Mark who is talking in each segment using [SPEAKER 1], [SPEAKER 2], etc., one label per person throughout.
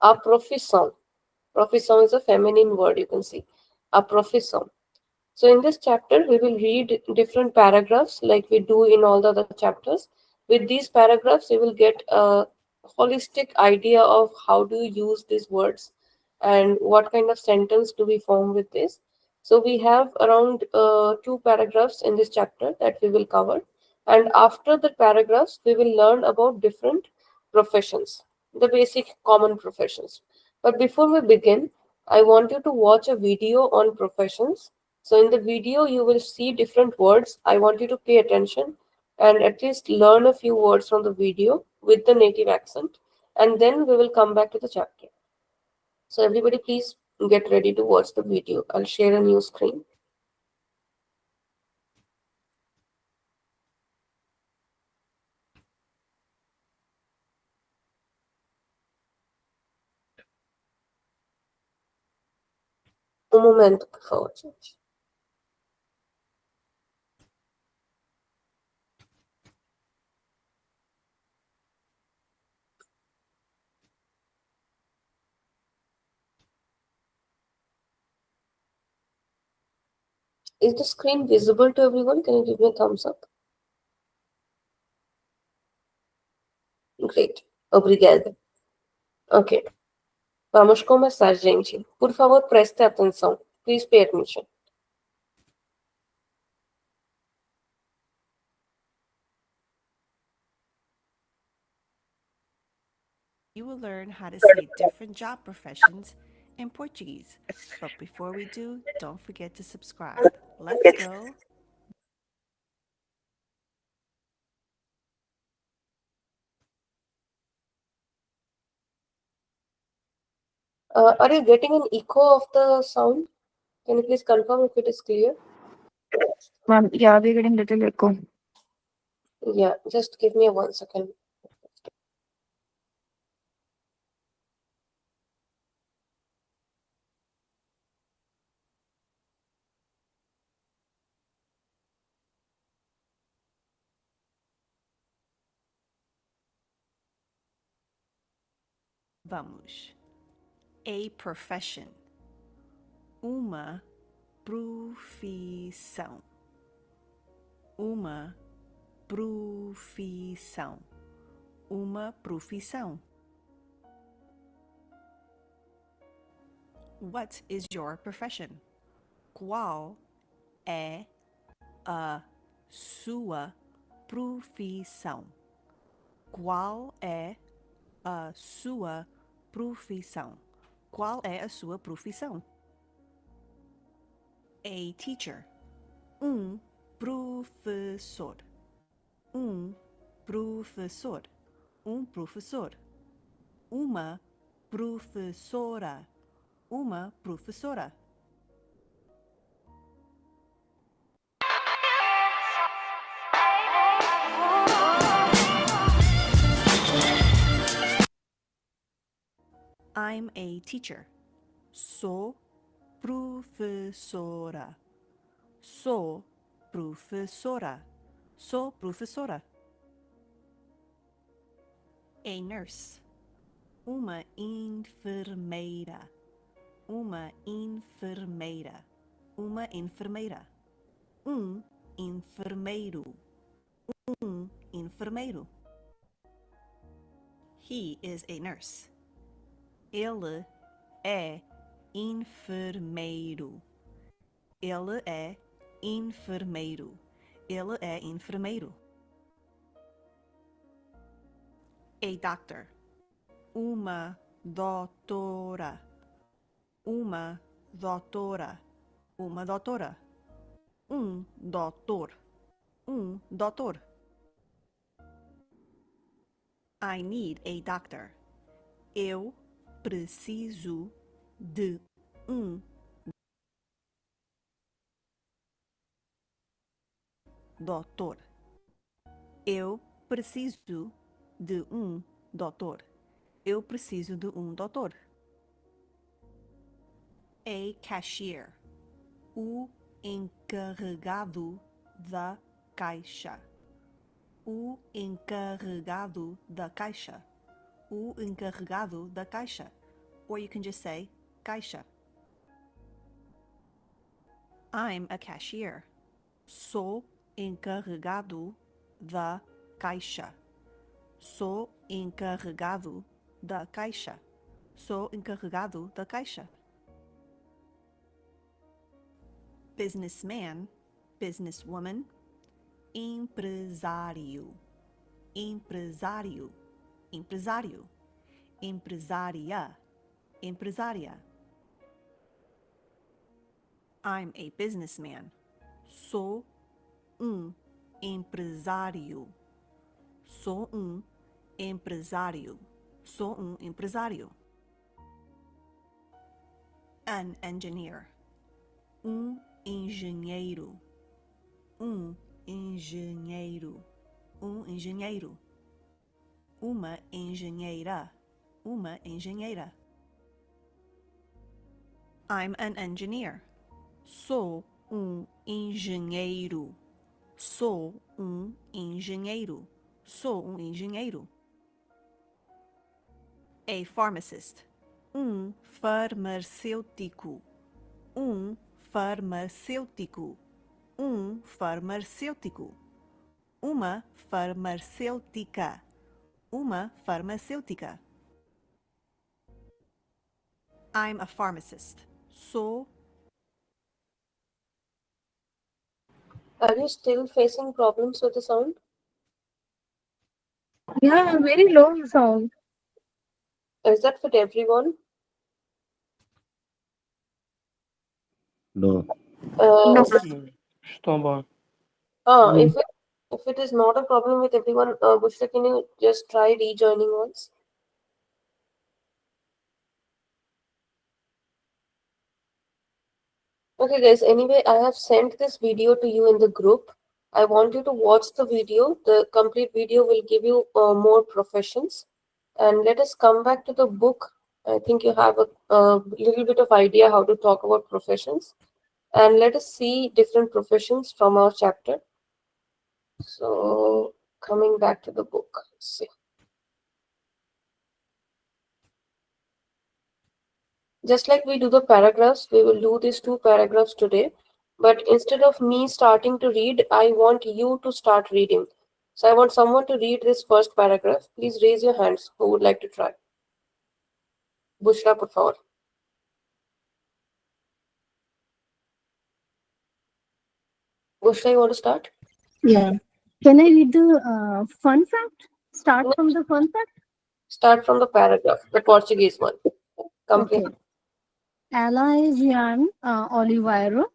[SPEAKER 1] A profissão. Profissão is a feminine word, you can see. A profissão. So in this chapter, we will read different paragraphs like we do in all the other chapters. With these paragraphs, you will get a holistic idea of how do you use these words and what kind of sentence do we form with this. So we have around two paragraphs in this chapter that we will cover. And after the paragraphs, we will learn about different professions, the basic common professions. But before we begin, I want you to watch a video on professions. So in the video, you will see different words. I want you to pay attention and at least learn a few words from the video with the native accent. And then we will come back to the chapter. So everybody please get ready to watch the video. I'll share a new screen. Um momento, por favor, gente. Is the screen visible to everyone? Can you give me a thumbs up? Great. Obrigada. Ok. Vamos começar, gente. Por favor, preste atenção. Please pay attention.
[SPEAKER 2] You will learn how to say different job professions in Portuguese. But before we do, don't forget to subscribe. Let's go.
[SPEAKER 1] Are you getting an echo of the sound? Can you please confirm if it is clear?
[SPEAKER 3] Ma'am, yeah, we're getting little echo.
[SPEAKER 1] Yeah, just give me 1 second.
[SPEAKER 2] Vamos. A profession. Uma profissão. Uma profissão. Uma profissão. What is your profession? Qual é a sua profissão? Qual é a sua profissão? Qual é a sua profissão? A teacher. Professor. Professor. Professor. Uma professora. Uma professora. I'm a teacher. Sou professora. Sou professora. Sou professora. A nurse. Uma enfermeira. Uma enfermeira. Uma enfermeira. Enfermeiro. Enfermeiro. He is a nurse. Ele é enfermeiro. Ele é enfermeiro. Ele é enfermeiro. A doctor. Uma doutora. Uma doutora. Uma doutora. Doutor. Doutor. I need a doctor. Eu preciso de doutor. Eu preciso de doutor. Eu preciso de doutor. A cashier. O encarregado da caixa. O encarregado da caixa. O encarregado da caixa. or you can just say caixa. I'm a cashier. Sou encarregado da caixa. Sou encarregado da caixa. Sou encarregado da caixa. Businessman, businesswoman, empresário, empresário, empresário, empresária, empresária. I'm a businessman. Sou empresário. Sou empresário. Sou empresário. An engineer. Engenheiro. Engenheiro. Engenheiro. Uma engenheira. Uma engenheira. I'm an engineer. Sou engenheiro. Sou engenheiro. Sou engenheiro. A pharmacist. Farmacêutico. Farmacêutico. Farmacêutico. Uma farmacêutica. Uma farmacêutica. I'm a pharmacist. Sou.
[SPEAKER 1] Are you still facing problems with the sound?
[SPEAKER 3] Yeah, very low sound.
[SPEAKER 1] Is that for everyone?
[SPEAKER 4] No.
[SPEAKER 3] No.
[SPEAKER 5] Está bom.
[SPEAKER 1] If it is not a problem with everyone, Bushra, can you just try rejoining once? Okay, guys. Anyway, I have sent this video to you in the group. I want you to watch the video. The complete video will give you more professions. And let us come back to the book. I think you have a little bit of idea how to talk about professions. And let us see different professions from our chapter. So, coming back to the book, let's see. Just like we do the paragraphs, we will do these 2 paragraphs today. But instead of me starting to read, I want you to start reading. So I want someone to read this first paragraph. Please raise your hands who would like to try. Bushra, por favor. Bushra, you want to start?
[SPEAKER 6] Yeah. Can I read the fun fact? Start from the fun fact?
[SPEAKER 1] Start from the paragraph, the Portuguese one.
[SPEAKER 6] Okay. Ela é Jean Oliveira.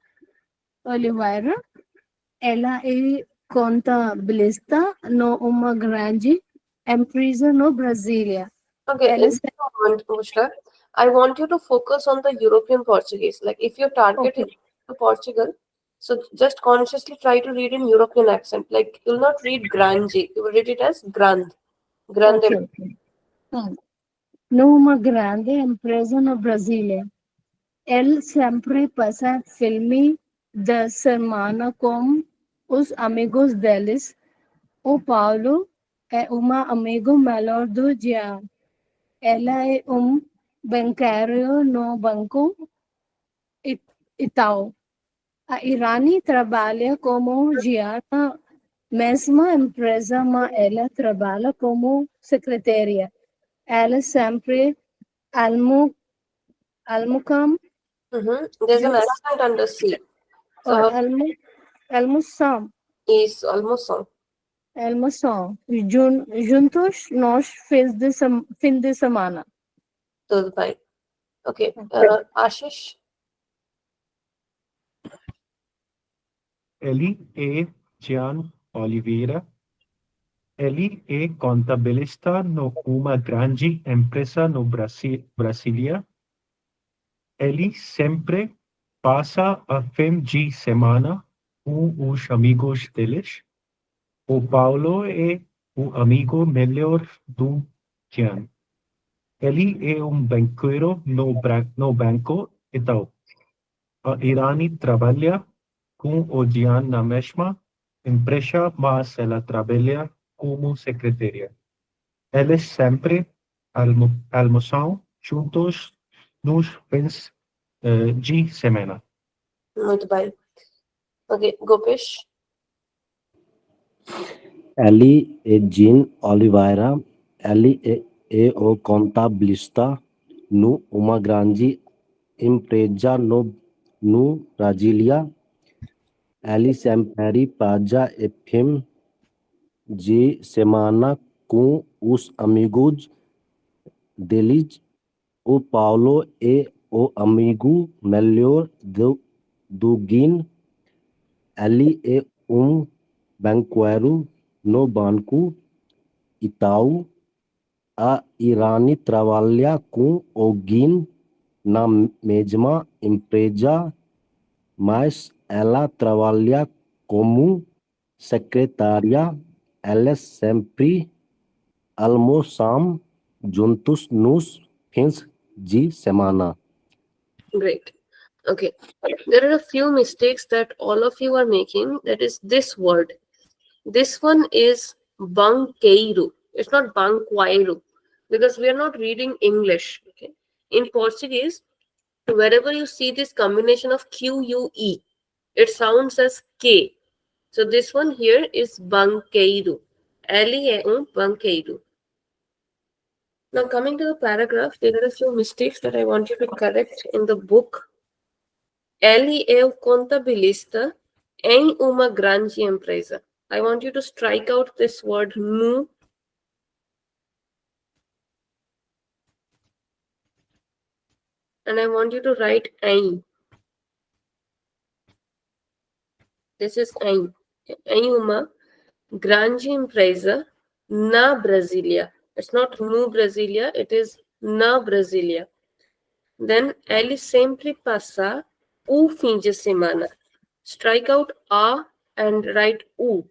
[SPEAKER 6] Ela é contabilista no uma grande empresa no Brasília.
[SPEAKER 1] Okay,
[SPEAKER 6] Ela
[SPEAKER 1] Bushra, I want you to focus on the European Portuguese. Like if your target is to Portugal, so just consciously try to read in European accent. Like you'll not read grande, you will read it as grande. Grande.
[SPEAKER 6] Okay. Numa grande empresa no Brasília. Ele sempre passa filme da semana com os amigos deles. O Paulo é amigo melhor do dia. Ela é bancário no Banco Itaú. A Irani trabalha como dia na mesma empresa, mas ela trabalha como secretária. Ela sempre almoçam.
[SPEAKER 1] There's an accent under C. So
[SPEAKER 6] Almoçam.
[SPEAKER 1] is almoçam.
[SPEAKER 6] Almoçam. Juntos nós fim de semana.
[SPEAKER 1] Tudo bem. Okay. Ashish.
[SPEAKER 5] Ele é Jean Oliveira. Ele é contabilista no uma grande empresa no Brasília. Ele sempre passa a fim de semana com os amigos deles. O Paulo é o amigo melhor do Jean. Ele é banqueiro no Banco Itaú. A Irani trabalha com o Jean na mesma empresa, mas ela trabalha como secretária. Eles sempre almoçam juntos nos fins de semana.
[SPEAKER 1] Muito bem. Ok, Gopesh.
[SPEAKER 4] Ele e Jean Oliveira, ele é o contabilista uma grande empresa no Brasília. Ele sempre passa e fim de semana com os amigos deles. O Paulo é o amigo melhor do Guin. Ele é banqueiro no Banco Itaú. A Irani trabalha com alguém na mesma empresa, mas ela trabalha como secretária. Elas sempre almoçam juntos nos fins de semana.
[SPEAKER 1] Great. Okay. There are a few mistakes that all of you are making. That is this word. This one is banqueiro. It's not banqueiro because we are not reading English. Okay. In Portuguese, wherever you see this combination of QUE, it sounds as K. So this one here is banqueiro. Ele é banqueiro. Now coming to the paragraph, there are a few mistakes that I want you to correct in the book. Ele é o contabilista em uma grande empresa. I want you to strike out this word no. And I want you to write em. This is em. Em uma grande empresa na Brasília. It's not no Brasília, it is na Brasília. Then ele sempre passa o fim de semana. Strike out a and write o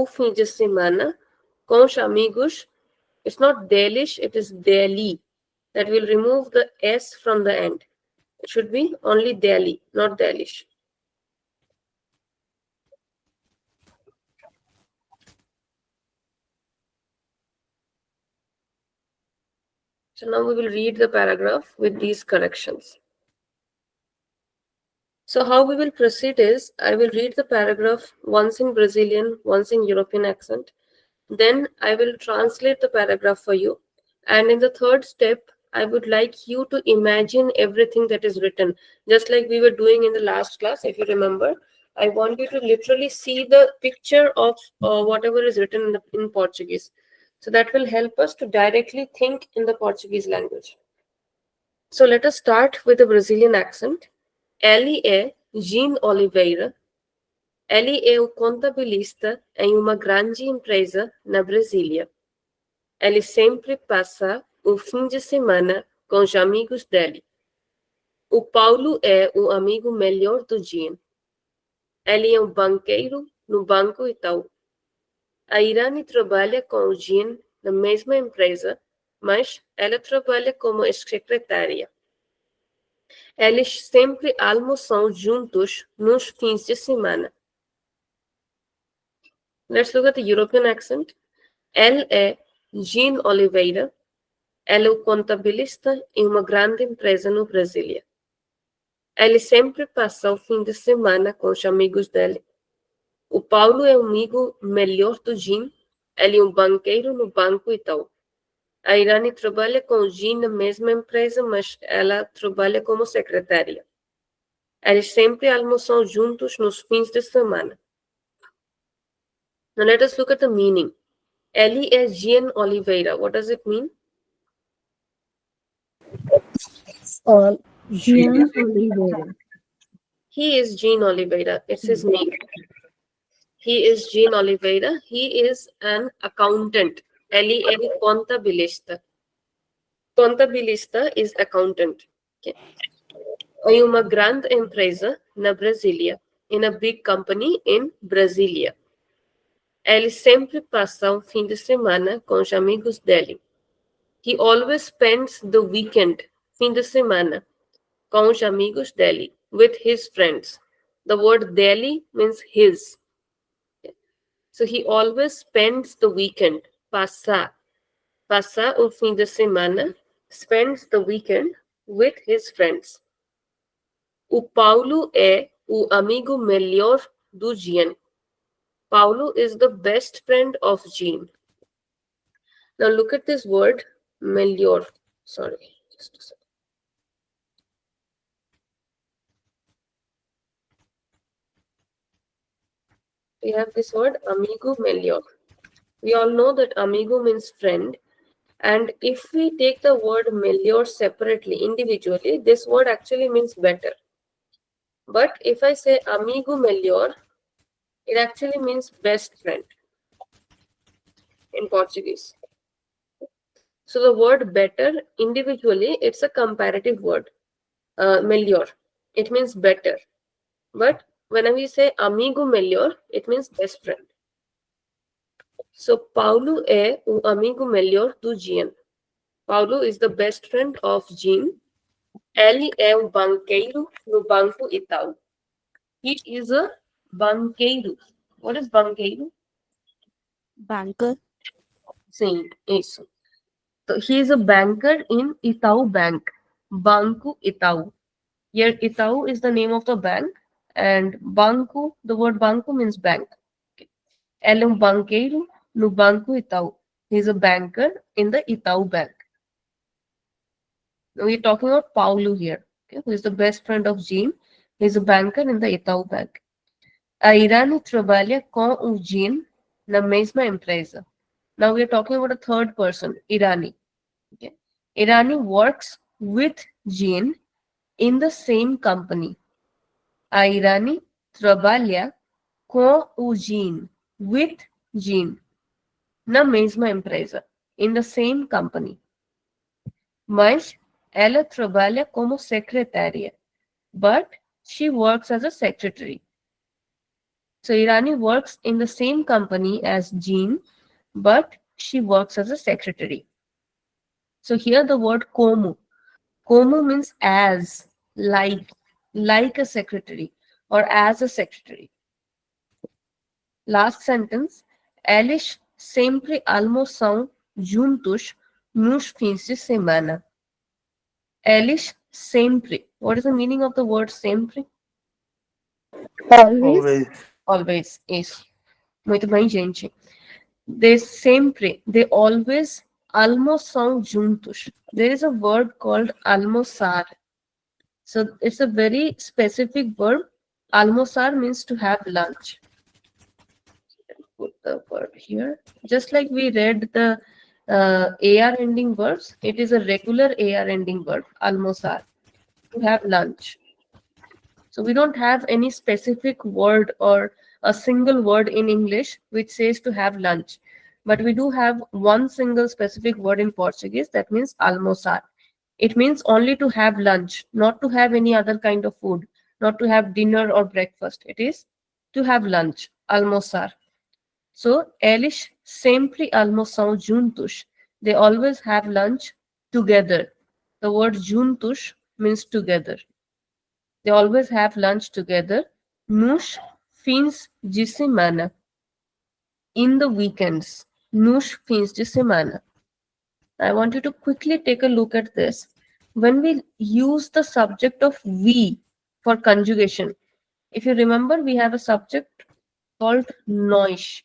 [SPEAKER 1] fim de semana com os amigos. It's not deles, it is deli. That will remove the S from the end. It should be only deli, not delish. So now we will read the paragraph with these corrections. So how we will proceed is, I will read the paragraph once in Brazilian, once in European accent. Then I will translate the paragraph for you. And in the third step, I would like you to imagine everything that is written. Just like we were doing in the last class, if you remember, I want you to literally see the picture of whatever is written in Portuguese. So that will help us to directly think in the Portuguese language. So let us start with the Brazilian accent. Ele é Jean Oliveira. Ele é o contabilista em uma grande empresa na Brasília. Ele sempre passa o fim de semana com os amigos dele. O Paulo é o amigo melhor do Jean. Ele é um banqueiro no Banco Itaú. A Irani trabalha com o Jean na mesma empresa, mas ela trabalha como secretária. Eles sempre almoçam juntos nos fins de semana. Let's look at the European accent. Ele é Jean Oliveira. Ele é o contabilista em uma grande empresa no Brasília. Ele sempre passa o fim de semana com os amigos dele. O Paulo é o amigo melhor do Jean. Ele é um banqueiro no Banco Itaú. A Irani trabalha com o Jean na mesma empresa, mas ela trabalha como secretária. Eles sempre almoçam juntos nos fins de semana. Now let us look at the meaning. Ele é Jean Oliveira. What does it mean?
[SPEAKER 6] Jean Oliveira.
[SPEAKER 1] He is Jean Oliveira. It's his name. He is Jean Oliveira. He is an accountant. Ele é contabilista. Contabilista is accountant. Okay. Em uma grande empresa na Brasília. In a big company in Brasília. Ele sempre passa um fim de semana com os amigos dele. He always spends the weekend, fim de semana, com os amigos dele, with his friends. The word dele means his. So he always spends the weekend, passa o fim de semana, spends the weekend with his friends. O Paulo é o amigo melhor do Jean. Paulo is the best friend of Jean. Now look at this word, melhor. Sorry, just a second. We have this word, amigo melhor. We all know that amigo means friend. And if we take the word melhor separately, individually, this word actually means better. But if I say amigo melhor, it actually means best friend in Portuguese. So the word better, individually, it's a comparative word, melhor. It means better. But when we say amigo melhor, it means best friend. So Paulo é o amigo melhor do Jean. Paulo is the best friend of Jean. Ele é um banqueiro no Banco Itaú. He is a banqueiro. What is banqueiro?
[SPEAKER 7] Banker.
[SPEAKER 1] Sim, isso. So he is a banker in Itaú Bank. Banco Itaú. Here Itaú is the name of the bank, and banco, the word banco means bank. Ele é um banqueiro no Banco Itaú. He is a banker in the Itaú Bank. Now we're talking about Paulo here, okay, who is the best friend of Jean. He is a banker in the Itaú Bank. A Irani trabalha com o Jean na mesma empresa. Now we are talking about a third person, Irani. Okay. Irani works with Jean in the same company. A Irani trabalha com o Jean, with Jean, na mesma empresa, in the same company. Mas ela trabalha como secretária, but she works as a secretary. So Irani works in the same company as Jean, but she works as a secretary. So here the word como. Como means as, like a secretary or as a secretary. Last sentence. Eles sempre almoçam juntos nos fins de semana. Eles sempre. What is the meaning of the word sempre?
[SPEAKER 3] Always.
[SPEAKER 1] Always. Isso. Muito bem, gente. They always almoçam juntos. There is a word called almoçar. So it's a very specific verb. Almoçar means to have lunch. Put the word here. Just like we read the AR ending verbs, it is a regular AR ending verb, almoçar, to have lunch. So we don't have any specific word or a single word in English which says to have lunch. But we do have one single specific word in Portuguese that means almoçar. It means only to have lunch, not to have any other kind of food, not to have dinner or breakfast. It is to have lunch, almoçar. So, eles sempre almoçam juntos. They always have lunch together. The word juntos means together. They always have lunch together nos fins de semana. In the weekends. Nos fins de semana. I want you to quickly take a look at this. When we use the subject of we for conjugation, if you remember, we have a subject called nós.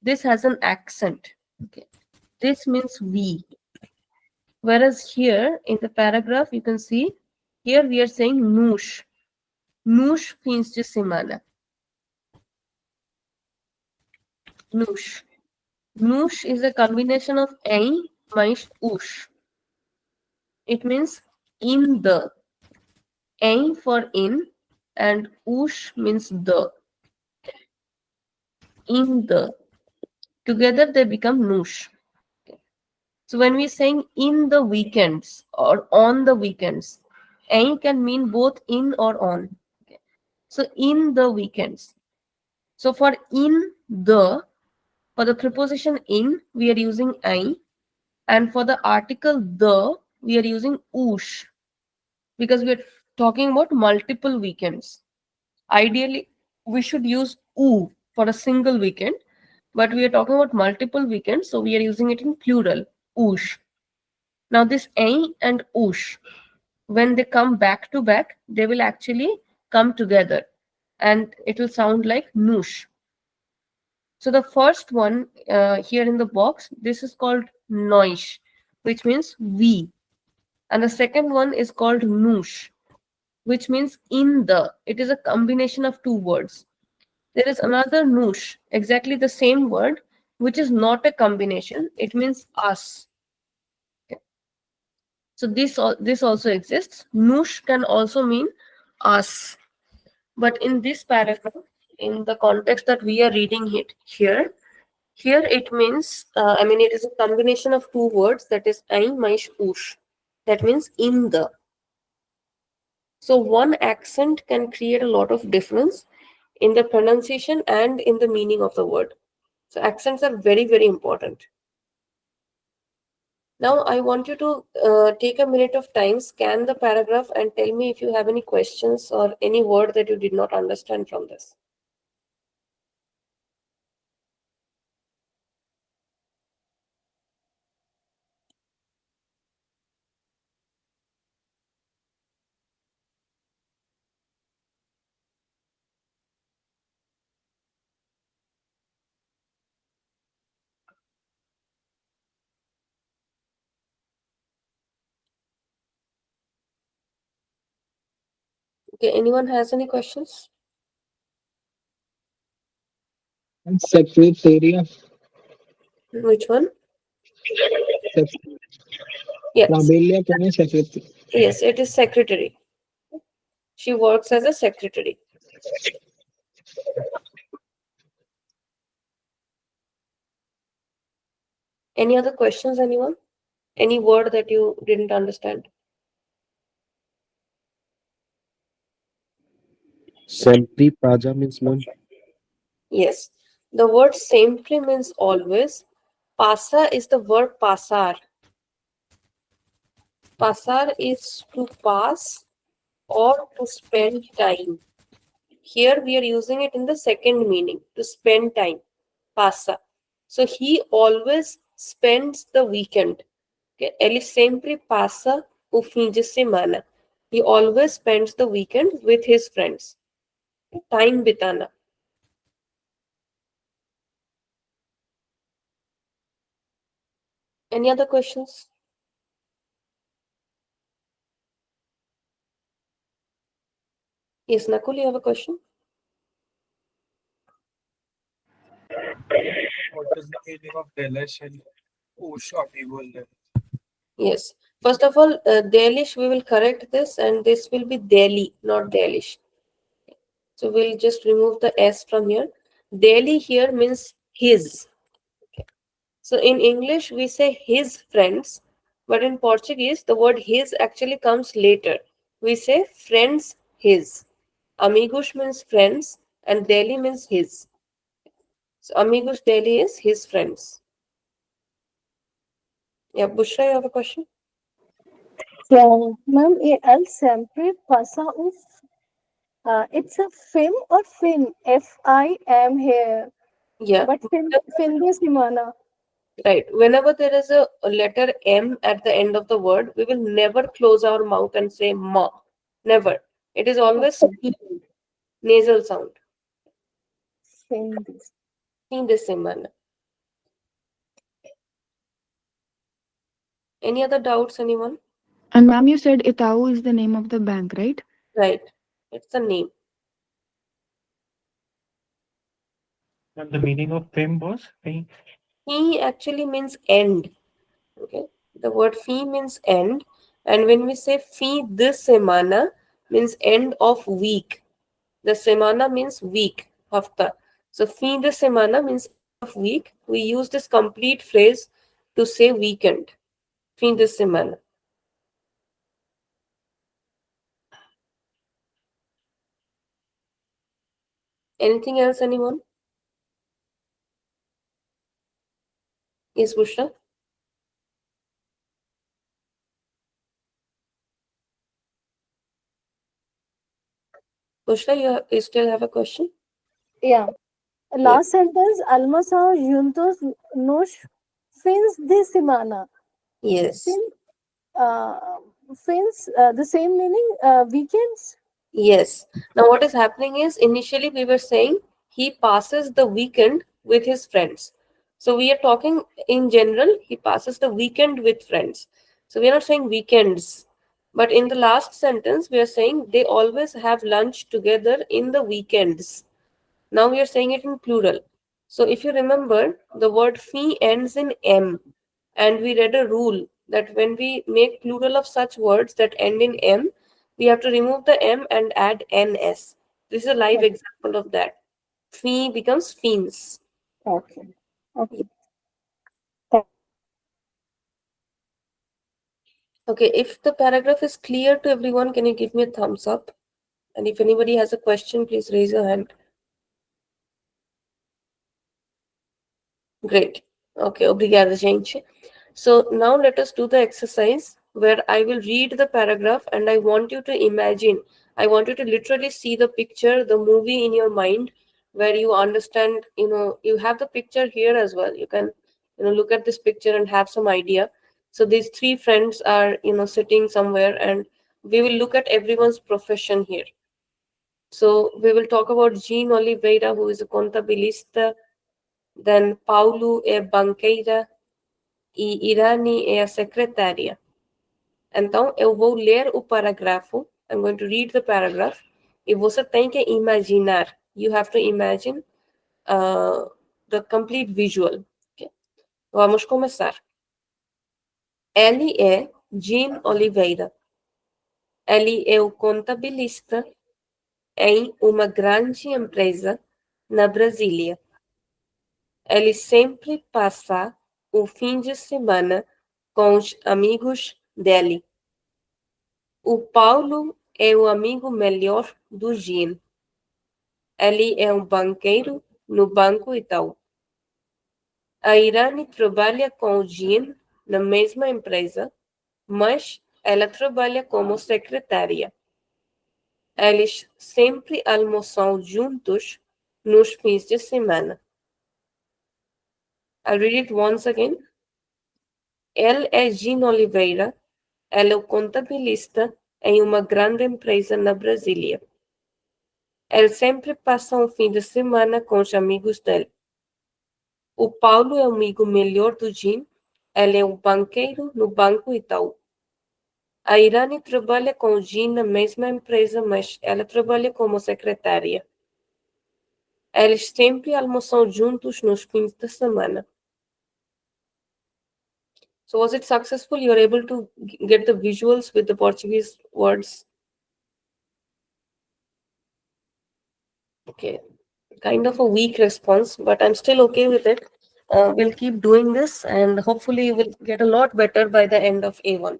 [SPEAKER 1] This has an accent. Okay. This means we. Whereas here in the paragraph, you can see, here we are saying nos. Nos fins de semana. Nos. Nos is a combination of em mais os. It means in the. Em for in and os means the. In the. Together they become nos. So when we're saying in the weekends or on the weekends, em can mean both in or on. Okay. So in the weekends. So for the preposition in, we are using em, and for the article the, we are using os, because we are talking about multiple weekends. Ideally, we should use u for a single weekend, but we are talking about multiple weekends, so we are using it in plural, os. Now this em and os, when they come back to back, they will actually come together and it will sound like noosh. So the first one here in the box, this is called noish, which means we. And the second one is called noosh, which means in the. It is a combination of two words. There is another noosh, exactly the same word, which is not a combination. It means us. Okay. So this also exists. Noosh can also mean us. But in this paragraph, in the context that we are reading it here, it means, it is a combination of two words, that is ein, maish, ush. That means in the. So one accent can create a lot of difference in the pronunciation and in the meaning of the word. So accents are very, very important. Now I want you to take a minute of time, scan the paragraph and tell me if you have any questions or any word that you did not understand from this. Okay, anyone has any questions?
[SPEAKER 8] Secretariat.
[SPEAKER 1] Which one?
[SPEAKER 8] Sec-
[SPEAKER 1] Yes.
[SPEAKER 8] Rabelia Kone secretary.
[SPEAKER 1] Yes, it is secretary. She works as a secretary. Any other questions, anyone? Any word that you didn't understand?
[SPEAKER 4] Sempre Praja means, ma'am.
[SPEAKER 1] Yes. The word sempre means always. Pasa is the verb pasar. Pasar is to pass or to spend time. Here we are using it in the second meaning, to spend time. Pasa. So he always spends the weekend. Okay. Ele sempre passa o fim de semana. He always spends the weekend with his friends. Time bitana. Any other questions? Yes, Nakul, you have a question?
[SPEAKER 9] What is the meaning of Delish and Usha people?
[SPEAKER 1] Yes. First of all, Delish, we will correct this and this will be Delhi, not Delish. So we'll just remove the S from here. Delhi here means his. So in English, we say his friends, but in Portuguese, the word his actually comes later. We say friends his. Amigos means friends and Delhi means his. So amigos Delhi is his friends. Yeah, Bushra, you have a question?
[SPEAKER 6] Yeah, ma'am, el sempre pasa uf. It's a film or fin? F-I-M here.
[SPEAKER 1] Yeah.
[SPEAKER 6] But fin de semana.
[SPEAKER 1] Right. Whenever there is a letter M at the end of the word, we will never close our mouth and say ma. Never. It is always
[SPEAKER 6] Okay.
[SPEAKER 1] nasal sound.
[SPEAKER 6] Fin de.
[SPEAKER 1] In the same manner. Any other doubts, anyone?
[SPEAKER 3] And ma'am, you said Itaú is the name of the bank, right?
[SPEAKER 1] Right. It's the name.
[SPEAKER 5] And the meaning of fame was?
[SPEAKER 1] He actually means end. Okay. The word fee means end. And when we say fee this semana means end of week. The semana means week, hafta. So fee this semana means end of week. We use this complete phrase to say weekend. Fee this semana. Anything else, anyone? Yes, Bushra? Bushra, you still have a question?
[SPEAKER 6] Yeah.
[SPEAKER 1] Yeah.
[SPEAKER 6] Last sentence, almasa juntos nos fins de semana.
[SPEAKER 1] Yes.
[SPEAKER 6] Fin, uh, Fins, the same meaning, weekends?
[SPEAKER 1] Yes. Now, what is happening is initially we were saying he passes the weekend with his friends. So, we are talking in general, he passes the weekend with friends. So, we are not saying weekends. But in the last sentence, we are saying they always have lunch together in the weekends. Now, we are saying it in plural. So, if you remember, the word fee ends in M. And we read a rule that when we make plural of such words that end in M, we have to remove the M and add NS. This is a live
[SPEAKER 6] Okay.
[SPEAKER 1] example of that. Fee becomes fiends.
[SPEAKER 6] Okay. Okay.
[SPEAKER 1] Okay, if the paragraph is clear to everyone, can you give me a thumbs up? And if anybody has a question, please raise your hand. Great. Okay, obrigada, gente. So now let us do the exercise where I will read the paragraph and I want you to imagine. I want you to literally see the picture, the movie in your mind where you understand, you have the picture here as well. You can, look at this picture and have some idea. So these three friends are, sitting somewhere and we will look at everyone's profession here. So we will talk about Jean Oliveira, who is a contabilista, then Paulo é banqueira e Irani é a secretária. Então, eu vou ler o parágrafo. I'm going to read the paragraph. E você tem que imaginar. You have to imagine the complete visual. Okay? Vamos começar. Ele é Jean Oliveira. Ele é o contabilista em uma grande empresa na Brasília. Ele sempre passa o fim de semana com os amigos dele. O Paulo é o amigo melhor do Jean. Ele é um banqueiro no Banco Itaú. A Irani trabalha com o Jean na mesma empresa, mas ela trabalha como secretária. Eles sempre almoçam juntos nos fins de semana. I'll read it once again. Ele é Jean Oliveira. Ela é o contabilista em uma grande empresa na Brasília. Ele sempre passa um fim de semana com os amigos dele. O Paulo é o amigo melhor do Jean. Ele é um banqueiro no Banco Itaú. A Irani trabalha com o Jean na mesma empresa, mas ela trabalha como secretária. Eles sempre almoçam juntos nos fins de semana. So was it successful? You were able to get the visuals with the Portuguese words? Okay, kind of a weak response, but I'm still okay with it. We'll keep doing this and hopefully you will get a lot better by the end of A1.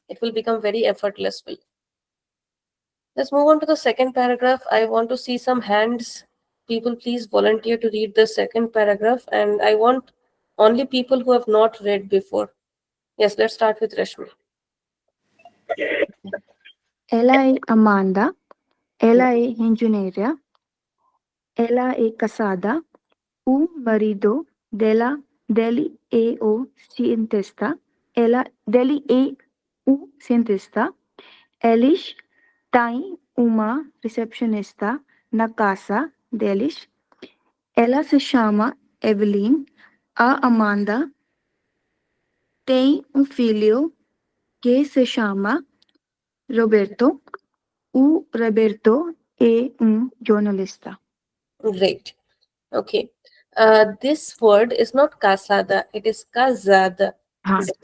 [SPEAKER 1] It will become very effortless. Let's move on to the second paragraph. I want to see some hands. People, please volunteer to read the second paragraph, and I want only people who have not read before. Yes, let's start with Rashmi.
[SPEAKER 3] Ela é Amanda. Ela é engenheira. Ela é casada. O marido dele é o cientista. Dele é o cientista. Eles têm uma recepcionista na casa deles. Ela se chama Evelyn. A Amanda tem um filho que se chama Roberto. O Roberto é um jornalista.
[SPEAKER 1] Great. Okay. This word is not casada, it is casada.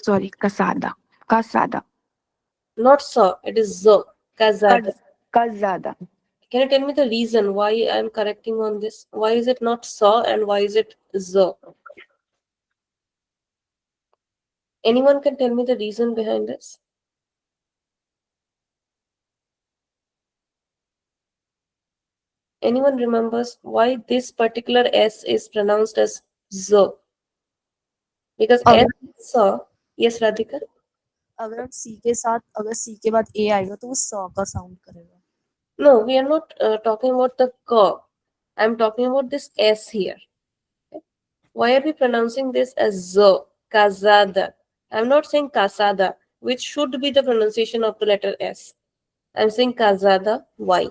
[SPEAKER 3] Sorry, casada. Casada.
[SPEAKER 1] Not so, it is zo. Casada.
[SPEAKER 3] Casada.
[SPEAKER 1] Can you tell me the reason why I'm correcting on this? Why is it not so and why is it zo? Anyone can tell me the reason behind this? Anyone remembers why this particular S is pronounced as zo? Because S is so. Yes, Radhika?
[SPEAKER 7] अगर सी के साथ अगर सी के बाद ए आएगा तो वो स का साउंड करेगा.
[SPEAKER 1] No, we are not talking about the ka. I'm talking about this S here. Okay? Why are we pronouncing this as zo? Casada. I'm not saying casada. which should be the pronunciation of the letter S. I'm saying casada. Why?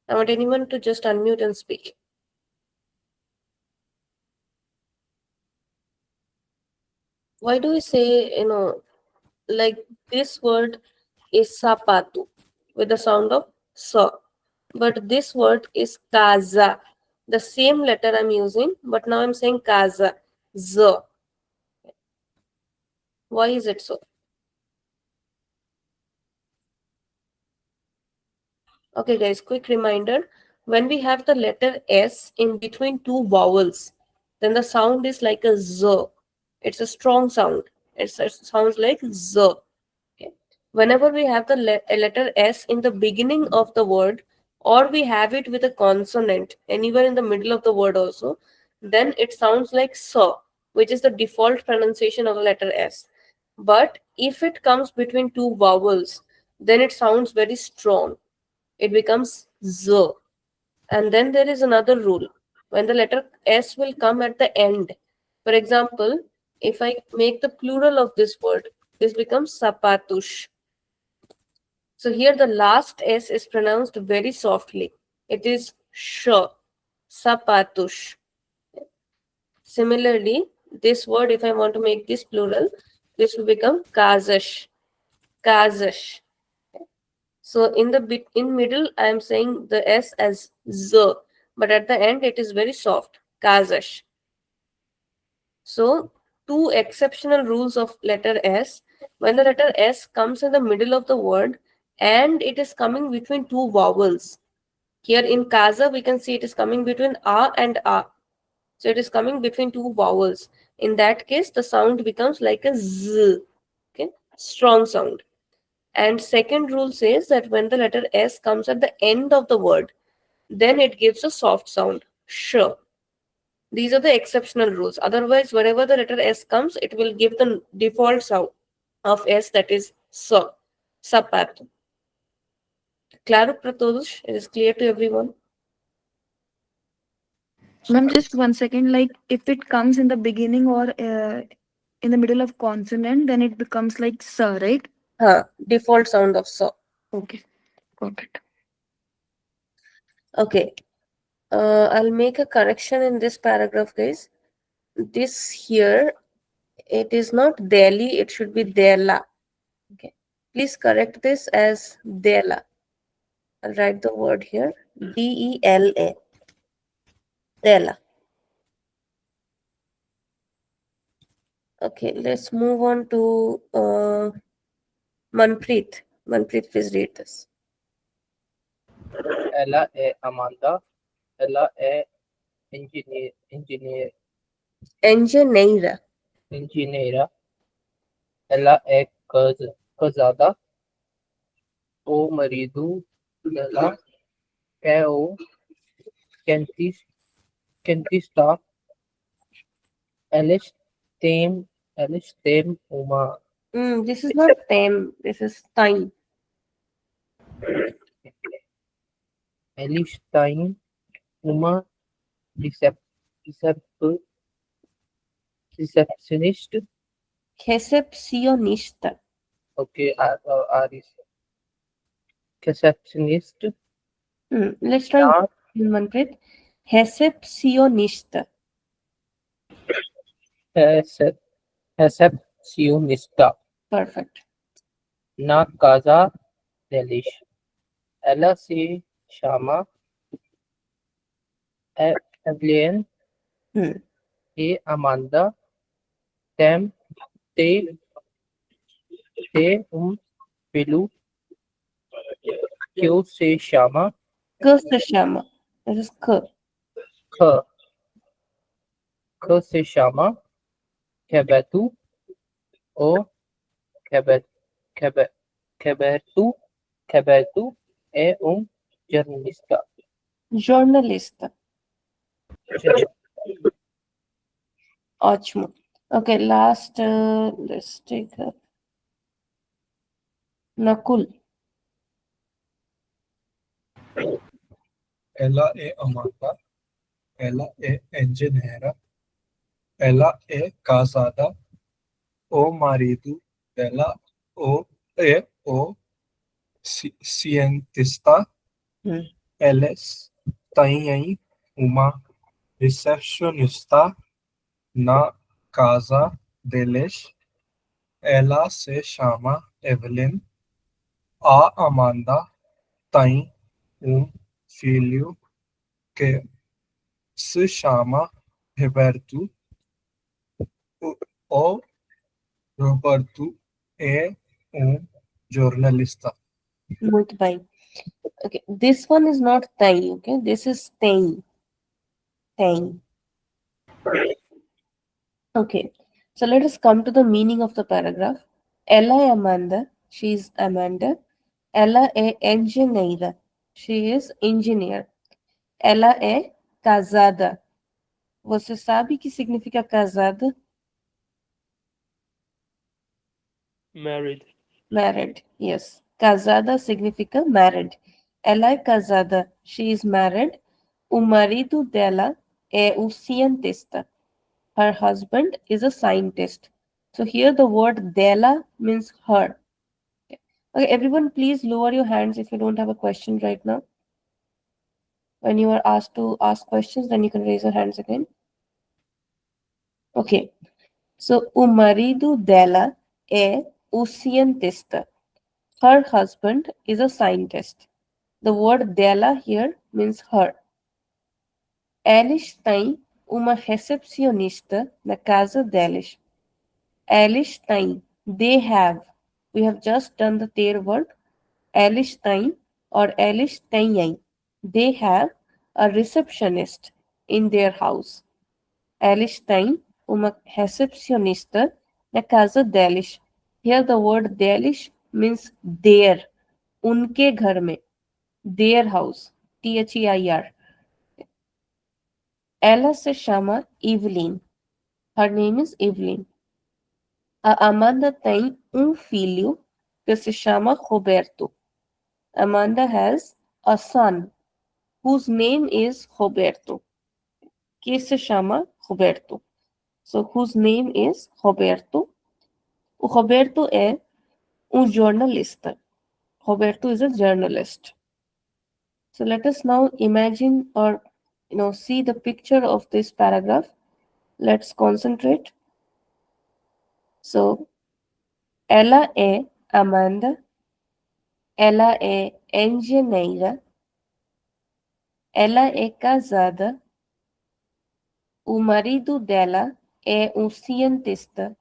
[SPEAKER 1] I want anyone to just unmute and speak. Why do we say, like this word is sapato with the sound of sa, but this word is casa. The same letter I'm using, but now I'm saying casa. Z. Why is it so? Okay, guys, quick reminder. When we have the letter S in between two vowels, then the sound is like a Z. It's a strong sound. It sounds like Z. Okay. Whenever we have the a letter S in the beginning of the word, or we have it with a consonant anywhere in the middle of the word also, then it sounds like S, which is the default pronunciation of the letter S. But if it comes between two vowels, then it sounds very strong. It becomes Z. And then there is another rule. When the letter S will come at the end, for example, if I make the plural of this word, this becomes sapatush. So here the last S is pronounced very softly. It is sh, sapatush. Similarly, this word, if I want to make this plural, this will become kazash, kazash. So in the bit in middle, I am saying the S as Z, but at the end it is very soft, kazash. So two exceptional rules of letter S. When the letter S comes in the middle of the word and it is coming between two vowels. Here in kaza, we can see it is coming between A and A. So it is coming between two vowels. In that case, the sound becomes like a Z. Okay, strong sound. And second rule says that when the letter S comes at the end of the word, then it gives a soft sound, sh. These are the exceptional rules. Otherwise, wherever the letter S comes, it will give the default sound of S, that is sa, sapato. Claro para todos? It is clear to everyone?
[SPEAKER 3] Ma'am, just 1 second. Like, if it comes in the beginning or in the middle of consonant, then it becomes like sa, right?
[SPEAKER 1] Default sound of sa.
[SPEAKER 3] Okay, got it.
[SPEAKER 1] Okay. I'll make a correction in this paragraph, guys. This here, it is not Delhi, it should be Dela. Okay. Please correct this as Dela. I'll write the word here. Dela. Dela. Okay, let's move on to Manpreet. Manpreet, please read this.
[SPEAKER 10] Ella è Amanda. Ella è
[SPEAKER 1] Engineira.
[SPEAKER 10] Ella è casada. O marido dela é o cientista. Eles têm uma.
[SPEAKER 1] This is not them. This is time.
[SPEAKER 10] Eles têm uma recepcionista.
[SPEAKER 1] Recepcionista.
[SPEAKER 10] Okay, recepcionista.
[SPEAKER 1] Let's try Manpreet. Recepcionista.
[SPEAKER 10] Recepcionista.
[SPEAKER 1] Perfect.
[SPEAKER 10] Na casa deles. Ela se chama Evelyn e Amanda tem filho que se chama
[SPEAKER 1] Que se chama. This is
[SPEAKER 10] que se chama Quebeto ou Quebeto é jornalista.
[SPEAKER 1] Jornalista. Ótimo. Okay, last, let's take Nakul.
[SPEAKER 9] Ela é Amanda. Ela é engenheira. Ela é casada. O marido della o cientista. Ela tem uma recepcionista na casa deles. Ela se chama Evelyn. A Amanda tem filho que se chama Roberto. O Roberto é jornalista.
[SPEAKER 1] Muito bem. Okay, this one is not tem, okay? This is tem. Tem. Okay, so let us come to the meaning of the paragraph. Ela é Amanda, she is Amanda. Ela é engenheira, she is engineer. Ela é casada. Você sabe o que significa casada?
[SPEAKER 11] Married.
[SPEAKER 1] Married, yes. Casada significa married. Ela é casada, she is married. O marido dela é o cientista. Her husband is a scientist. So here the word dela means her. Okay, everyone please lower your hands if you don't have a question right now. When you are asked to ask questions, then you can raise your hands again. Okay. So, o marido dela é o cientista. Her husband is a scientist. The word dela here means her. Eles têm uma recepcionista na casa deles. Eles têm. They have. We have just done the ter verb. Eles têm or eles têm. They have a receptionist in their house. Eles têm uma recepcionista na casa deles. Here the word deles means their. उनके घर में. Their house. Their. Ela se chama Evelyn. Her name is Evelyn. A Amanda tem filho que se chama Roberto. Amanda has a son whose name is Roberto. Que se chama Roberto. So, whose name is Roberto. O Roberto é jornalista. Roberto is a journalist. So, let us now imagine or see the picture of this paragraph. Let's concentrate. So, ela é Amanda. Ela é engenheira. Ela é casada. O marido dela é cientista.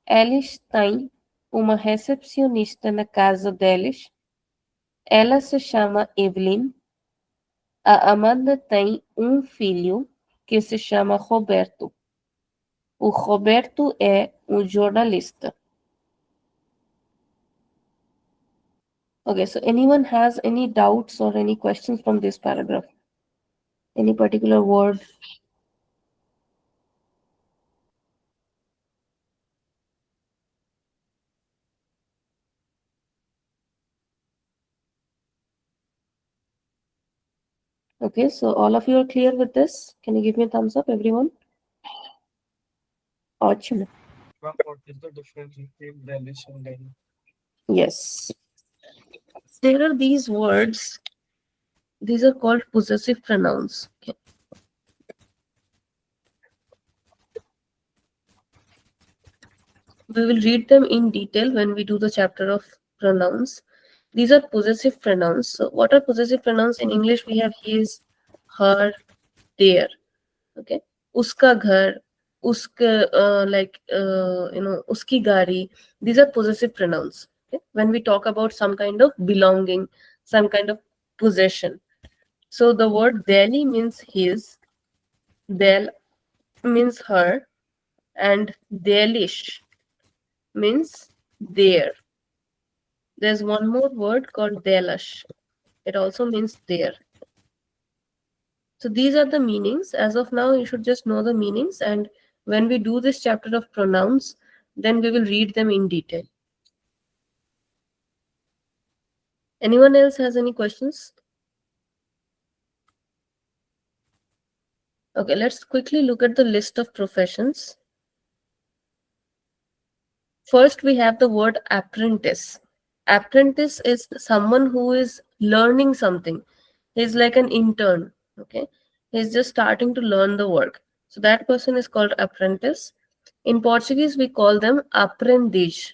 [SPEAKER 1] Eles têm uma recepcionista na casa deles. Ela se chama Evelyn. A Amanda tem filho que se chama Roberto. O Roberto é jornalista. Okay, so anyone has any doubts or any questions from this paragraph? Any particular word? Okay, so all of you are clear with this? Can you give me a thumbs up, everyone? Awesome.
[SPEAKER 9] What is the difference between Danish and Danish?
[SPEAKER 1] Yes. There are these words. These are called possessive pronouns. Okay. We will read them in detail when we do the chapter of pronouns. These are possessive pronouns. So what are possessive pronouns? In English, we have his, her, their. Okay. Uska ghar, uska, uski gari. These are possessive pronouns. Okay? When we talk about some kind of belonging, some kind of possession. So the word Delhi means his, Del means her, and Delish means there. There's one more word called Delash. It also means there. So these are the meanings. As of now, you should just know the meanings. And when we do this chapter of pronouns, then we will read them in detail. Anyone else has any questions? Okay, let's quickly look at the list of professions. First, we have the word apprentice. Apprentice is someone who is learning something. He's like an intern. Okay, he's just starting to learn the work. So that person is called apprentice. In Portuguese, we call them aprendiz.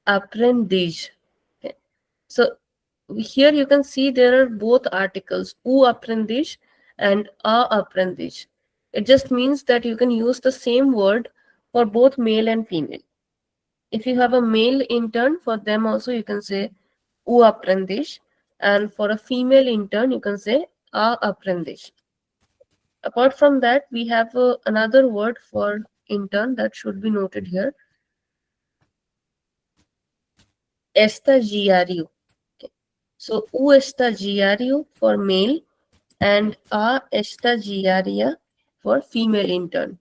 [SPEAKER 1] Aprendiz. Okay. So here you can see there are both articles, o aprendiz and a aprendiz. It just means that you can use the same word for both male and female. If you have a male intern, for them also you can say o aprendiz, and for a female intern you can say a aprendiz. Apart from that, we have another word for intern that should be noted here, estagiário. Okay. So o estagiário for male and a estagiária for female intern.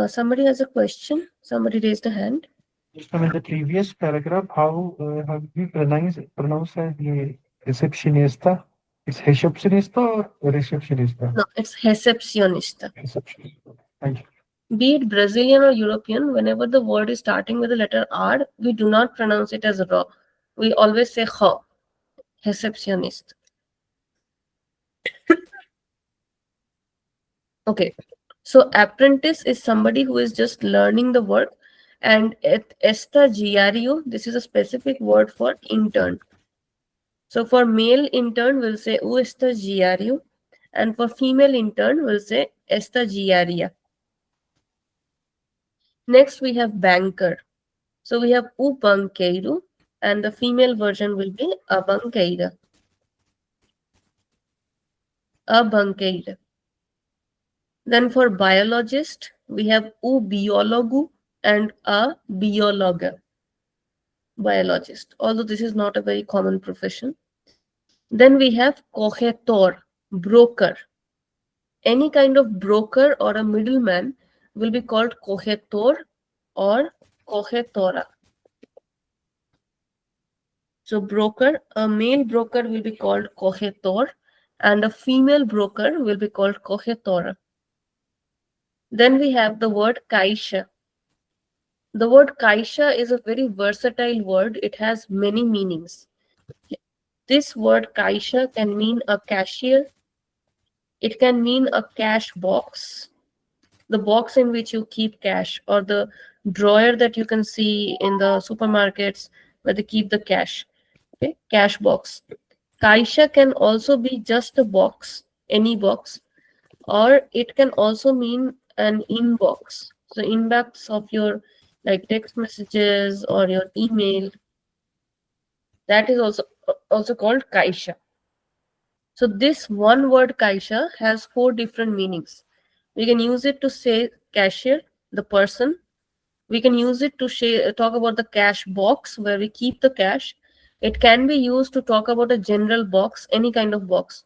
[SPEAKER 1] Somebody has a question? Somebody raised a hand.
[SPEAKER 5] Just in the previous paragraph, how have we pronounce the receptionista? It's receptionista or receptionista?
[SPEAKER 1] No, it's recepcionista.
[SPEAKER 5] Receptionista. Thank you.
[SPEAKER 1] Be it Brazilian or European, whenever the word is starting with the letter R, we do not pronounce it as R. We always say H, receptionist. Okay, so apprentice is somebody who is just learning the work, and estagiario, this is a specific word for intern. So for male intern, we'll say o estagiario, and for female intern, we'll say estagiaria. Next, we have banker. So we have o banqueiro, and the female version will be a banqueira. A banqueira. Then for biologist, we have o biólogo and a bióloga. Biologist, although this is not a very common profession. Then we have corretor, broker. Any kind of broker or a middleman will be called corretor or corretora. So broker, a male broker will be called corretor and a female broker will be called corretora. Then we have the word caixa. The word caixa is a very versatile word. It has many meanings. This word caixa can mean a cashier. It can mean a cash box, the box in which you keep cash, or the drawer that you can see in the supermarkets where they keep the cash. Okay, cash box. Caixa can also be just a box, any box, or it can also mean an inbox. So inbox of your like text messages or your email. That is also called caixa. So this one word caixa has 4 different meanings. We can use it to say cashier, the person. We can use it to talk about the cash box where we keep the cash. It can be used to talk about a general box, any kind of box.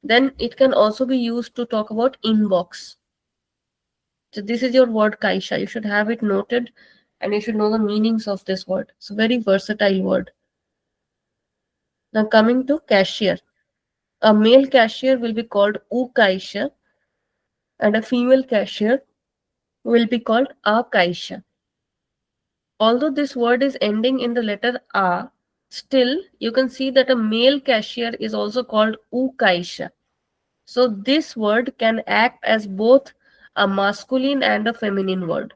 [SPEAKER 1] Then it can also be used to talk about inbox. So this is your word caixa. You should have it noted and you should know the meanings of this word. It's a very versatile word. Now coming to cashier. A male cashier will be called o caixa and a female cashier will be called a caixa. Although this word is ending in the letter A, still you can see that a male cashier is also called o caixa. So this word can act as both a masculine and a feminine word.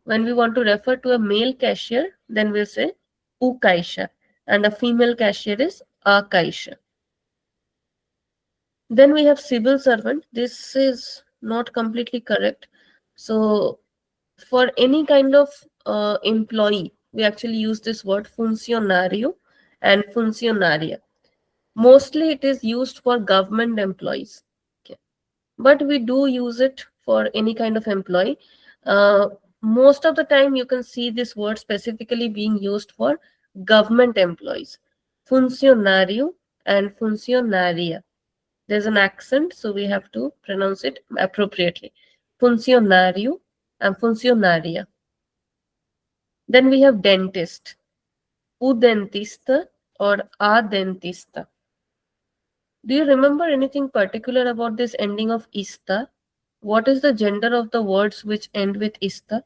[SPEAKER 1] When we want to refer to a male cashier, then we'll say o caixa, and a female cashier is a caixa. Then we have civil servant. This is not completely correct. So for any kind of employee, we actually use this word funcionario and funcionaria. Mostly it is used for government employees. Okay. But we do use it for any kind of employee. Most of the time you can see this word specifically being used for government employees. Funcionario and funcionaria. There's an accent, so we have to pronounce it appropriately. Funcionario and funcionaria. Then we have dentist, o dentista or a dentista. Do you remember anything particular about this ending of ista? What is the gender of the words which end with ista?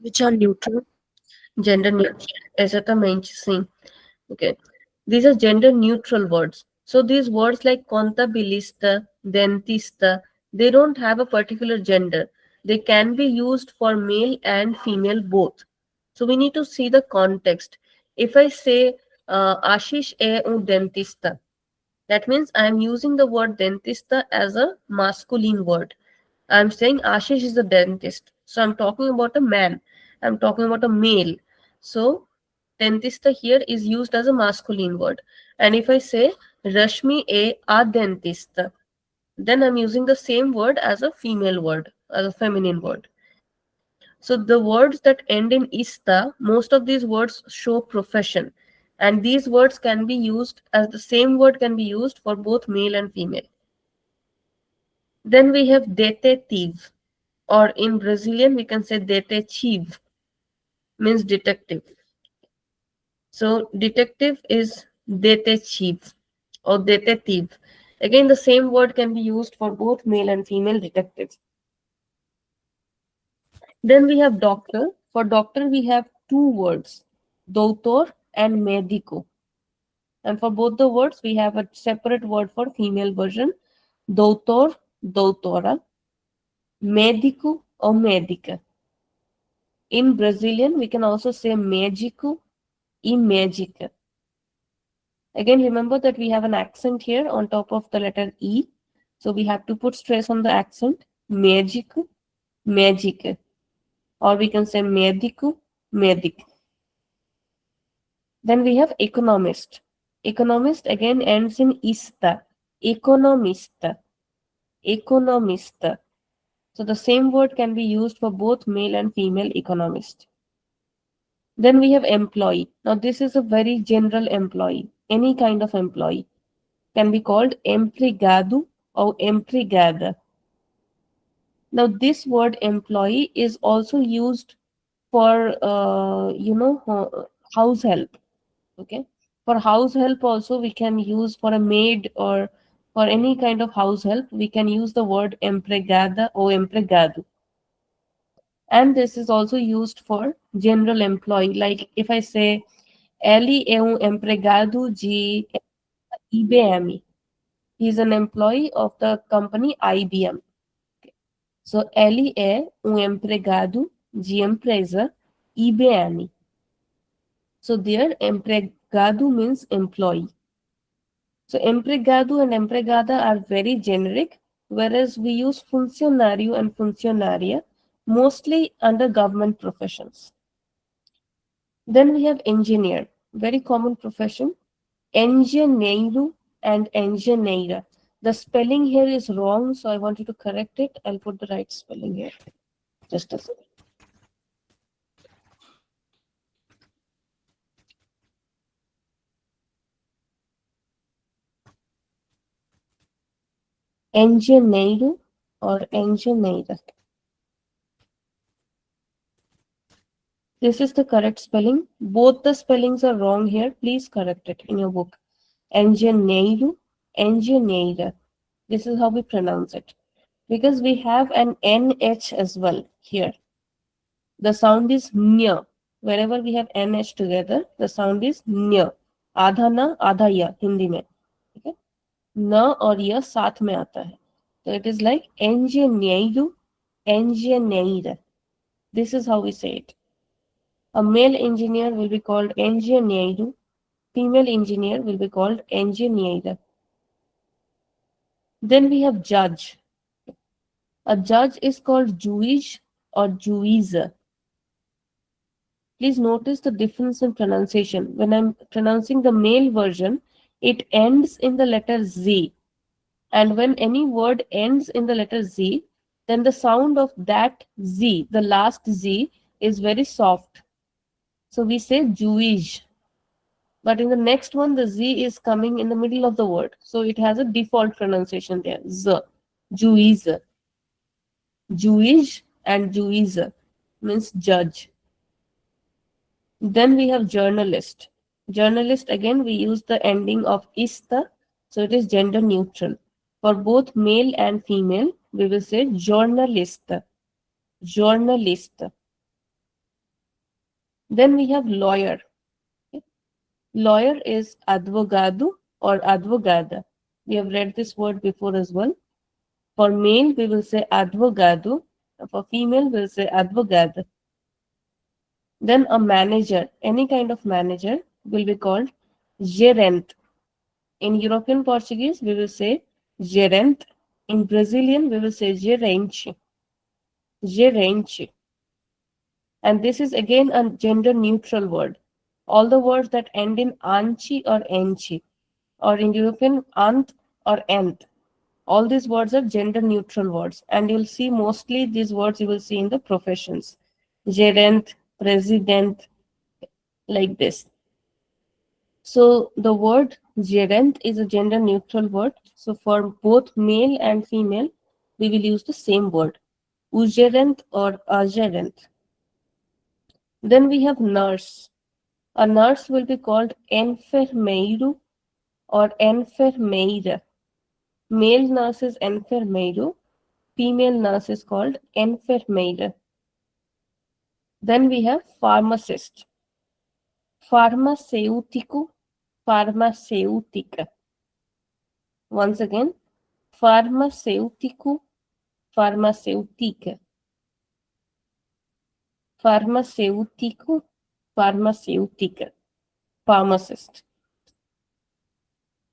[SPEAKER 7] which are neutral.
[SPEAKER 1] Gender neutral. Exatamente, sim. Okay. These are gender neutral words. So these words like contabilista, dentista, they don't have a particular gender. They can be used for male and female both. So we need to see the context. If I say Ashish é um dentista, that means I am using the word dentista as a masculine word. I'm saying Ashish is a dentist. So I'm talking about a man. I'm talking about a male. So dentista here is used as a masculine word. And if I say Rashmi a dentista, then I'm using the same word as a female word, as a feminine word. So the words that end in ista, most of these words show profession. And these words can be used as the same word can be used for both male and female. Then we have detetive, or in Brazilian we can say detetive, means detective. So detective is detetive or detective. Again, the same word can be used for both male and female detectives. Then we have doctor. For doctor, we have two words, doutor and médico. And for both the words, we have a separate word for female version, doutor, doutora, médico or médica. In Brazilian, we can also say médico e médica. Again, remember that we have an accent here on top of the letter E. So we have to put stress on the accent. Médico, médica. Or we can say médico, médic. Then we have economist. Economist again ends in ista. Economista. Economista. So the same word can be used for both male and female economist. Then we have employee. Now this is a very general employee. Any kind of employee can be called empregado or empregada. Now this word employee is also used for house help. Okay, for house help also we can use for a maid or for any kind of house help we can use the word empregada or empregado. And this is also used for general employee. Like if I say ele é empregado de IBM, he is an employee of the company IBM. So ele é empregado de empresa IBM. So there empregado means employee. So empregado and empregada are very generic, whereas we use funcionário and funcionária mostly under government professions. Then we have engineer, very common profession. Engenheiro and engenheira. The spelling here is wrong, so I want you to correct it. I'll put the right spelling here. Just a second. Engenheiro or engenheira. This is the correct spelling. Both the spellings are wrong here. Please correct it in your book. Engenheiro, engenheira. This is how we pronounce it. Because we have an NH as well here. The sound is nya. Wherever we have NH together, the sound is nya. आधा ना आधा या हिंदी में. Okay? न और य साथ में आता है. So it is like engenheiro, engenheira. This is how we say it. A male engineer will be called engenheiro. Female engineer will be called engenheira. Then we have judge. A judge is called juiz or juíza. Please notice the difference in pronunciation. When I'm pronouncing the male version, it ends in the letter Z. And when any word ends in the letter Z, then the sound of that Z, the last Z, is very soft. So we say juiz. But in the next one, the Z is coming in the middle of the word. So it has a default pronunciation there. Z. Juiz. Juiz and juiza means judge. Then we have journalist. Journalist, again, we use the ending of ista. So it is gender neutral. For both male and female, we will say journalista. Journalista. Then we have lawyer. Okay. Lawyer is advogado or advogada. We have read this word before as well. For male, we will say advogado. For female, we will say advogada. Then a manager, any kind of manager, will be called gerente. In European Portuguese, we will say gerente. In Brazilian, we will say gerente. Gerente. And this is again a gender neutral word. All the words that end in anchi or enchi, or in European ant or ent, all these words are gender neutral words. And you'll see mostly these words you will see in the professions. Gerent, president, like this. So the word gerent is a gender neutral word. So for both male and female, we will use the same word, o gerent or a gerent. Then we have nurse. A nurse will be called enfermeiro or enfermeira. Male nurse is enfermeiro, female nurse is called enfermeira. Then we have pharmacist. Farmacêutico, farmacêutica. Once again, farmacêutico, farmacêutica. Farmacêutico, farmacêutica. Pharmacist.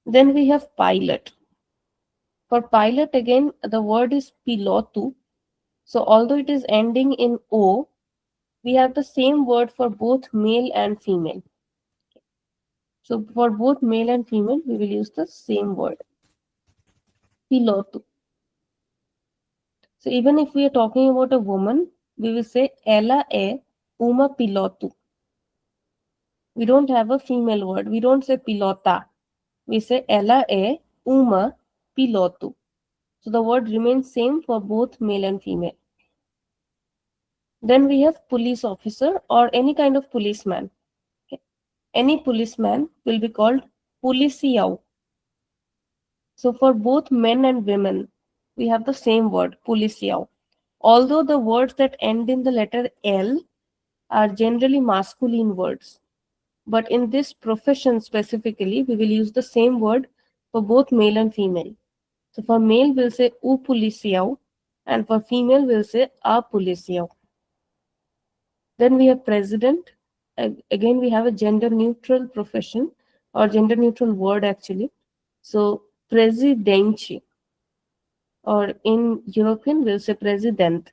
[SPEAKER 1] Then we have pilot. For pilot, again, the word is piloto. So although it is ending in O, we have the same word for both male and female. So for both male and female, we will use the same word, piloto. So even if we are talking about a woman, we will say ela é uma piloto. We don't have a female word. We don't say pilota. We say ela é uma piloto. So the word remains same for both male and female. Then we have police officer or any kind of policeman. Okay. Any policeman will be called policial. So for both men and women, we have the same word, policial. Although the words that end in the letter L are generally masculine words. But in this profession specifically, we will use the same word for both male and female. So for male, we'll say o policial, and for female, we'll say a policial. Then we have president. Again, we have a gender neutral profession or gender neutral word actually. So presidente, or in European, we'll say president.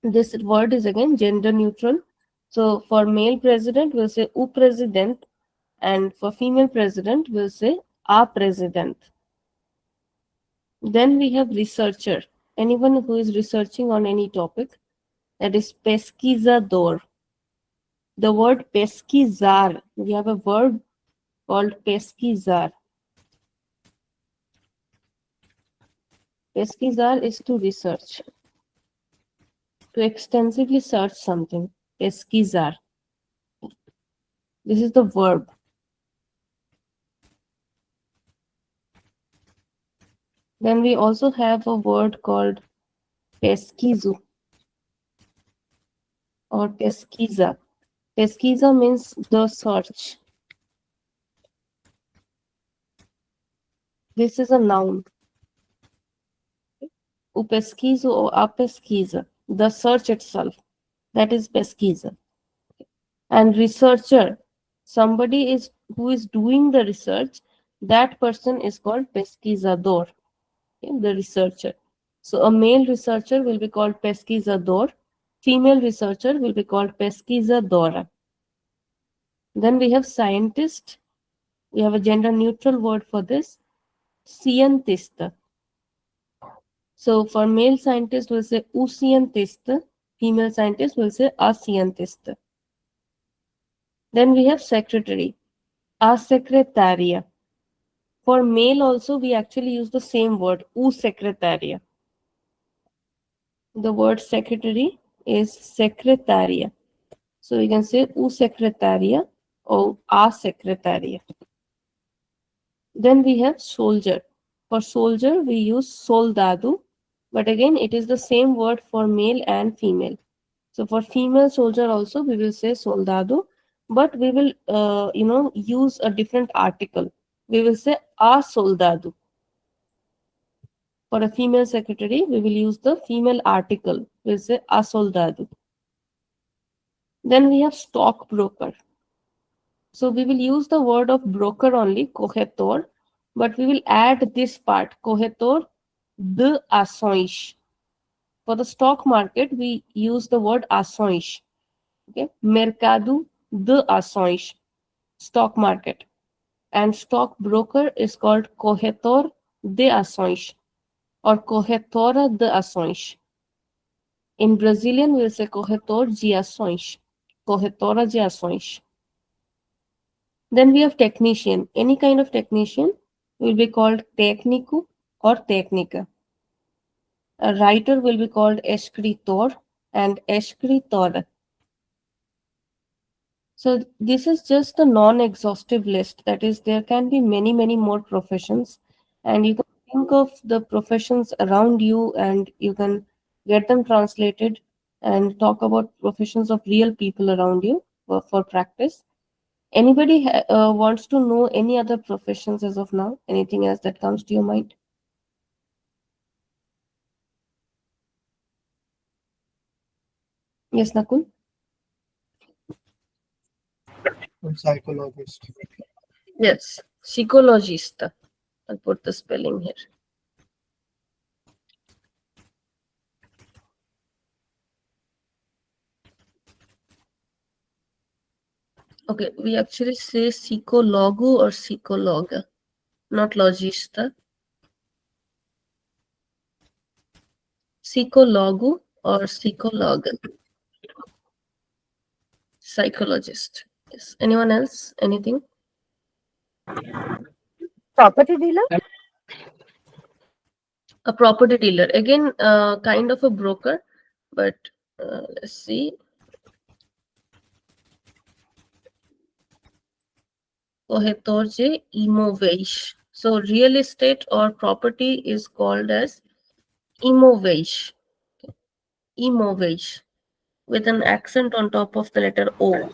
[SPEAKER 1] This word is again gender neutral. So for male president, we'll say o president, and for female president, we'll say a president. Then we have researcher, anyone who is researching on any topic, that is pesquisador. The word pesquisar, we have a word called pesquisar. Pesquisar is to research, to extensively search something. Pesquisar. This is the verb. Then we also have a word called pesquiso or pesquisa. Pesquisa means the search. This is a noun. O pesquiso or a pesquisa, the search itself, that is pesquisa. And researcher, somebody is who is doing the research, that person is called pesquisador, okay, the researcher. So a male researcher will be called pesquisador, female researcher will be called pesquisadora. Then we have scientist. We have a gender neutral word for this, cientista. So for male scientist, we'll say o cientista, female scientist will say a cientista. Then we have secretary, a secretaria. For male also, we actually use the same word, o secretaria. The word secretary is secretaria. So we can say o secretaria or a secretaria. Then we have soldier. For soldier, we use soldado, but again, it is the same word for male and female. So for female soldier also we will say soldado, but we will use a different article. We will say a soldado. For a female secretary, we will use the female article. We'll say a soldado. Then we have stockbroker. So we will use the word of broker only, corretor, but we will add this part, corretor de ações. For the stock market, we use the word ações. Okay, mercado de ações, stock market. And stock broker is called corretor de ações or corretora de ações. In Brazilian, we'll say corretor de ações, corretora de ações. Then we have technician. Any kind of technician will be called técnico or técnica. A writer will be called escritor and escritora. So this is just a non-exhaustive list. That is, there can be many, many more professions, and you can think of the professions around you and you can get them translated and talk about professions of real people around you for practice. Anybody wants to know any other professions as of now? Anything else that comes to your mind? Yes, Nakul?
[SPEAKER 9] Psychologist.
[SPEAKER 1] Yes, psychologista. I'll put the spelling here. Okay, we actually say psicologo or psicologa, not logista. Psicologo or psicologa. Psychologist. Yes. Anyone else? Anything?
[SPEAKER 6] Property dealer?
[SPEAKER 1] A property dealer. Again, kind of a broker, but let's see. Corretor de imóveis. So real estate or property is called as imóveis. Imóveis with an accent on top of the letter O.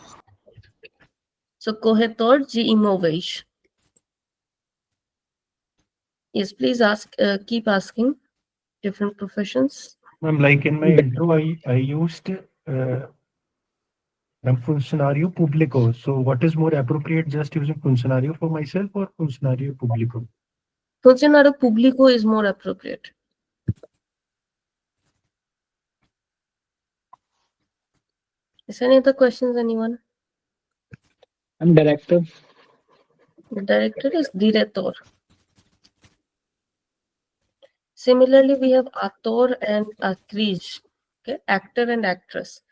[SPEAKER 1] So corretor de imóveis. Yes, please ask. Keep asking. Different professions.
[SPEAKER 5] Like in my intro, I used funcionario público. So what is more appropriate, just using funcionario for myself or funcionario público?
[SPEAKER 1] Funcionario público is more appropriate. Is there any other questions, anyone?
[SPEAKER 8] I'm director.
[SPEAKER 1] The director is director. Similarly, we have actor and actriz. Okay, actor and actress.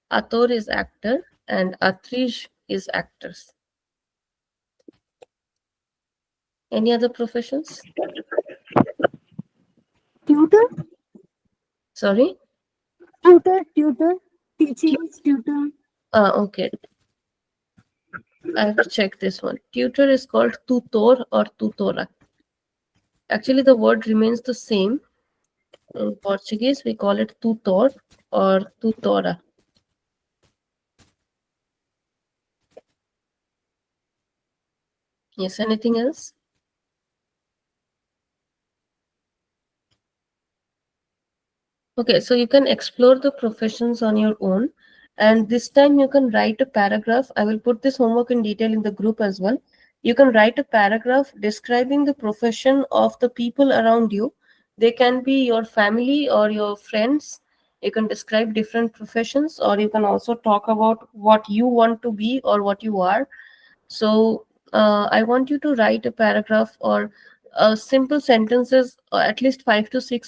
[SPEAKER 1] Actor is actor and actriz is actress. Any other professions?
[SPEAKER 6] Tutor?
[SPEAKER 1] Sorry?
[SPEAKER 6] Tutor, teaching, tutor.
[SPEAKER 1] Okay. I have to check this one. Tutor is called tutor or tutora. Actually, the word remains the same. In Portuguese, we call it tutor or tutora. Yes, anything else? Okay, so you can explore the professions on your own. And this time you can write a paragraph. I will put this homework in detail in the group as well. You can write a paragraph describing the profession of the people around you. They can be your family or your friends. You can describe different professions, or you can also talk about what you want to be or what you are. So I want you to write a paragraph or simple sentences, at least 5 to 6